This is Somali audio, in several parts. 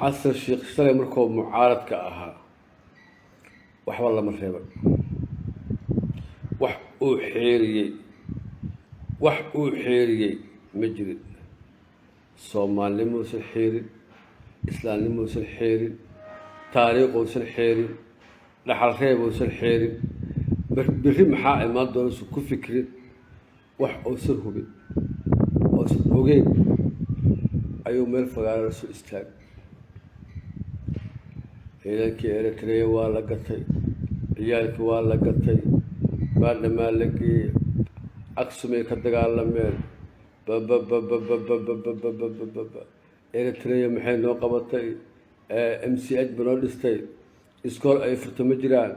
xasan sheekh shalay markuu mucaaradka ahaa waxba lama reebay wax uu xeeriyey ma jirin soomaalnimo uusan xeerin islaamnimo uusan xeerin taariikh uusan xeerin dhaxal reeb uusan xeerin berri maxaa imaan doona usan ku fikrin wax uusan hubin oosan ogeyn ayuu meel fagaara la soo istaagay ciidankii eritrea waa la gatay ciyaalkii waa la gatay baadhamaa la geeyey aksumay ka dagaalameen bababababababababababa eritrea maxay noo qabatay mch ba noo dhistay iskool ay furto ma jiraan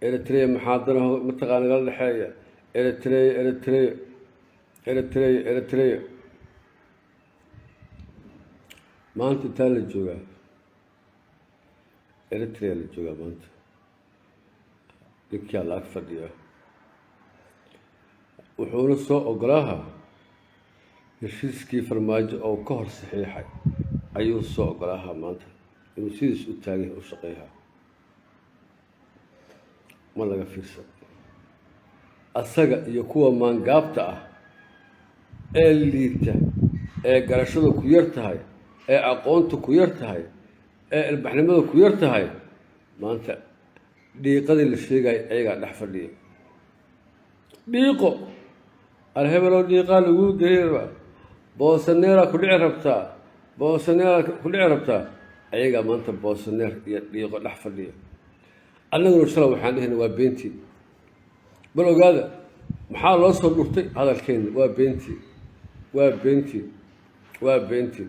eritrea maxaa danaho mataqaa nagala dhexeeya eritrea maanta intaa la joogaa eritrea la joogaa maanta ninkaa la ag fadhiya wuxuuna soo ogolaaha heshiiskii farmaajo oo ka hor saxiixay ayuu soo ogolaaha maanta inuu sidiis u taagay u shaqeeyaa ma laga fiirsan asaga iyo kuwa maangaabta ah ee liita ee garashada ku yar tahay ee aqoonta ku yar tahay ee ilbaxnimada ku yar tahay maanta dhiiqadii la sheegaya ayagaa dhex fadhiya dhiiqo alhebelow dhiiqaa laguu geeyaba boosaneeraa ku dhici rabtaa ayagaa maanta boosaneer iyo dhiiqo dhex fadhiya annaguna shala waxaan dhehayna waa beentii bal ogaada maxaa loo soo dhurtay hadalkeenna waa beentii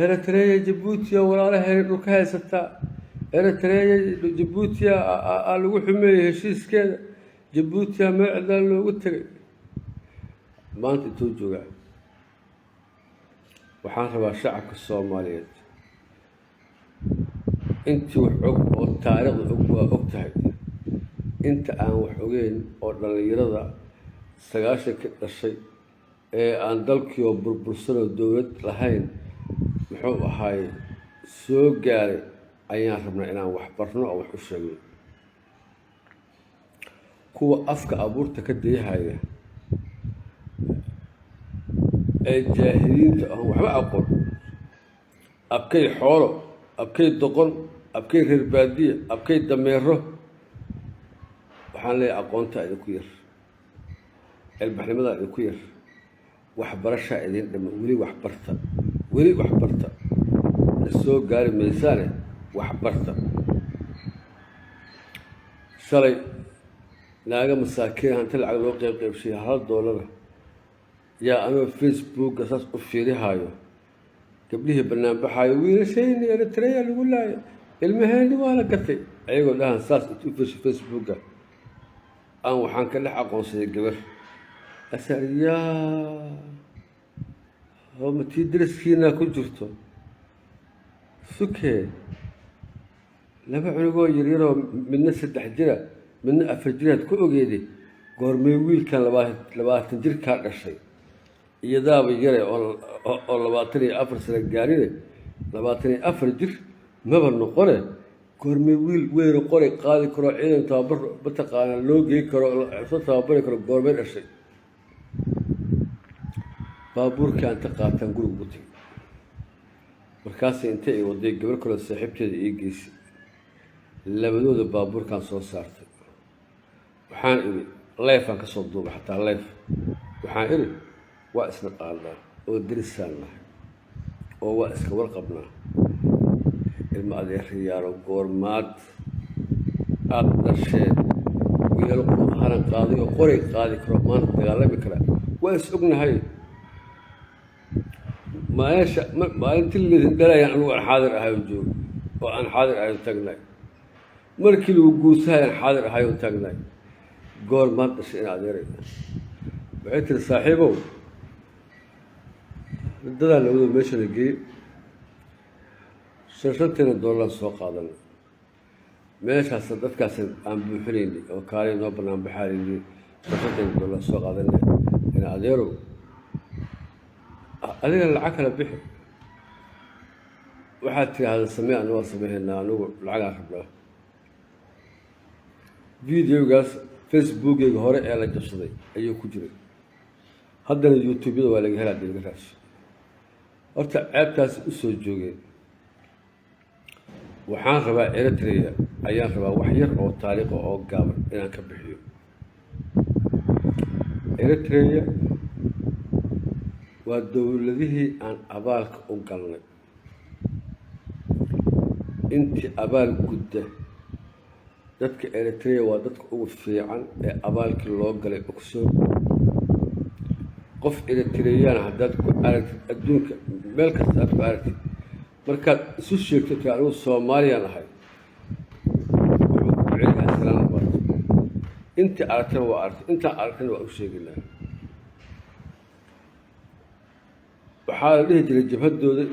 eritrea jabuutiya walaalaheena dhulka haysataa eritrea jabuutiya lagu xumeeyey heshiiskeeda jabuutiya meel cidlaan loogu tegay maanta intuu joogaa waxaan rabaa shacabka soomaaliyeed intii wax og oo taariikhda og waa og tahay inta aan wax ogeyn oo dhallinyarada 90 dhashay ee aan dalkiioo burbursanoo dowlad lahayn muxuu ahaay soo gaaray ayaan rabnaa inaan wax barno oo wax u sheegno kuwa afka abuurta ka dayahaya ee jaahiliinta aan waxba aqoon abkay xoolo abkay doqon abkay reer baadiya abkay dameero waxaan leeyahay aqoontaa idinku yar ilbaxnimadaa idinku yar waxbarashaa idin dhama weli waxbarta la soo gaari maysaane waxbarta shalay naaga masaakiin hanti lacag loo qaybshay $1 yaa anoo facebooka saas u fiirihaayo gabdhihii banaanbaxaayo wiilashayni eritrea lagu laayo ilmaheeni waa la gatay ayagoo dhahan saas intuu fiirshay facebooka aan waxaan ka dhex aqoonsaday gabar asariyaa matii daraskiinaa ku jirto sukee 2 cunugoo yaryaroo midna 3 jira midna 4 jiraad ku ogeeday goormee wiilkan 20 jirkaa dhashay iyadaaba yare oo 24 sano gaarine 24 jir maba noqone goormee wiil weyn qoray qaadi karo ciidan tababar mataqaana loo geey karo soo tababari karo goormee dhashay baabuurkii aan ta qaataan guriga ugu tegay markaasay intay ay waday gabar kaloo saaxiibteeda ii geysay labadooda baabuurkaan soo saartay waxaan idhi leefaan ka soo duubay xataa leef waxaan idhi waa isna qaadnaa oo derisaan nahay oo waa iska warqabnaa ilma adeerayaalo goormaad aad dhasheen wiilal haran qaaday oo qoray qaadi karo maanta dagaalami kara waa is ognahay maalintii laydin dhalayaan anugu aan xaadir ahay joogo oo aan xaadir ahay taagnay markii lagu guusahay aan xaadir ahay oo taagnay goormaad dhashay in adeeray waxay tiri saaxiibow dadaa labadoo meesha la geeyey $50 soo qaadanay meeshaas dadkaas aan buuxinaynay oo kaalay noo bannaan baxaalaynay $50 soo qaadanay in adeerow adiga lacag kala bixi waxaad tiraahda samee anu waa sameehaynaa anigu lacagaan rabnaa. videogaas facebookeyga hore ee la jabsaday ayuu ku jiray, haddana youtubeyada waa laga helaa laga raasho. horta ceebtaas u soo joogeen. waxaan rabaa Eritrea ayaan rabaa wax yar oo taariikh oo gaaban inaan ka bixiyo. Eritrea waa dowladihii aan abaalka u galnay. intii abaal gudda dadka Eritrea waa dadka ugu fiican ee abaalkii loo galay ogsoon. qof Eritrean haddaad ku aragtid adduunka meel kasta aad ku aragtid, markaad isu sheegtid anigu Soomaaliyaan ahay, wuxuu ku celinayaa salaam barto. intii aragtana waa aragtay, intaan aragtana waa u sheegaynaa. waxaa la dhihi jiray jabhadooda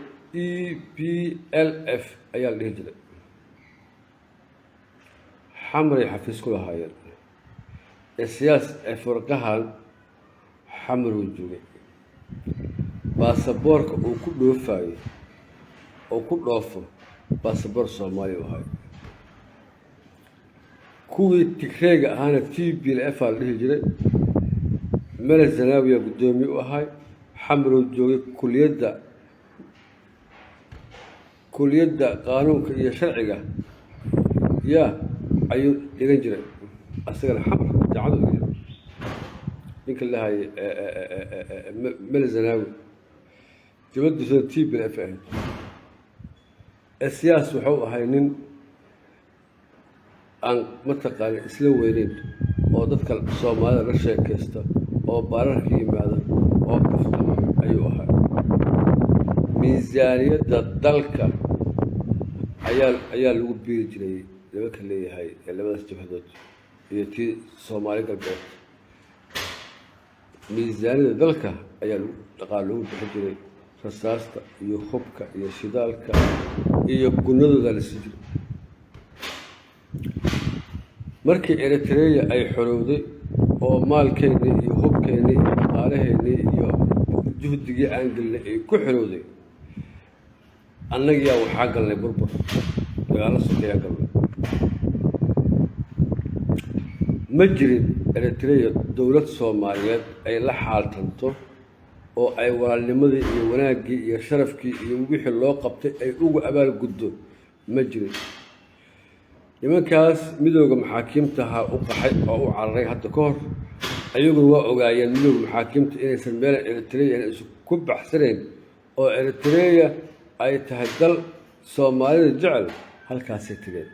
EPLF ayaa la dhihi jiray. xamray xafiis ku lahaayeen. siyaas ee furqahan xamruu joogay. baasaboorka uu ku dhoofayo oo ku dhoofo baasaboor Soomaali u ahay. kuwii Tigreega ahaana TPLF aa la dhihi jiray. Mele Zanaawi guddoomiye u ahay. xamruu joogay kuliyadda qaanuunka iyo sharciga ayuu dhigan jiray. asagana xamr jaacad u yahay ninka la hayay Mele Zanaawi jabadiisuna TPLF ahayd. siyaas wuxuu ahay nin aan mataqaana isla weyneyn oo dadka Soomaalida la sheekaysta oo baararka yimaada oo kaftama ayuu ahay. miisaaniyadda dalka ayaa lagu biiri jiray nimanka leeyahay labadaas jabhadood iyo tii Soomaali galbeed. miisaaniyadda dalka ayaa dhaqaale lagu bixin jiray. rasaasta iyo hubka iyo shidaalka iyo gunadooda la sii jiray. markii Eritrea ay xorowday oo maalkeennii iyo hubkeennii iyo dhaqaalaheennii iyo juhdigii aan gelnay ay ku xorowday, annagiyaa waxaa galnay burbur, dagaalo sokeeyaa galnay. ma jirin Eritrea dowlad Soomaaliyeed ay la xaaltanto oo ay walaalnimadii iyo wanaaggii iyo sharafkii iyo wixii loo qabtay ay ugu abaal guddo ma jirin. nimankaas midooda maxaakiimtaha u qaxay oo u cararay hadda ka hor, ayaguna waa ogaayeen midooda maxaakiimta inaysan meelan Eritrea isu ku baxsanayn oo Eritrea ay tahay dal Soomaalida jecel. halkaasay tageen.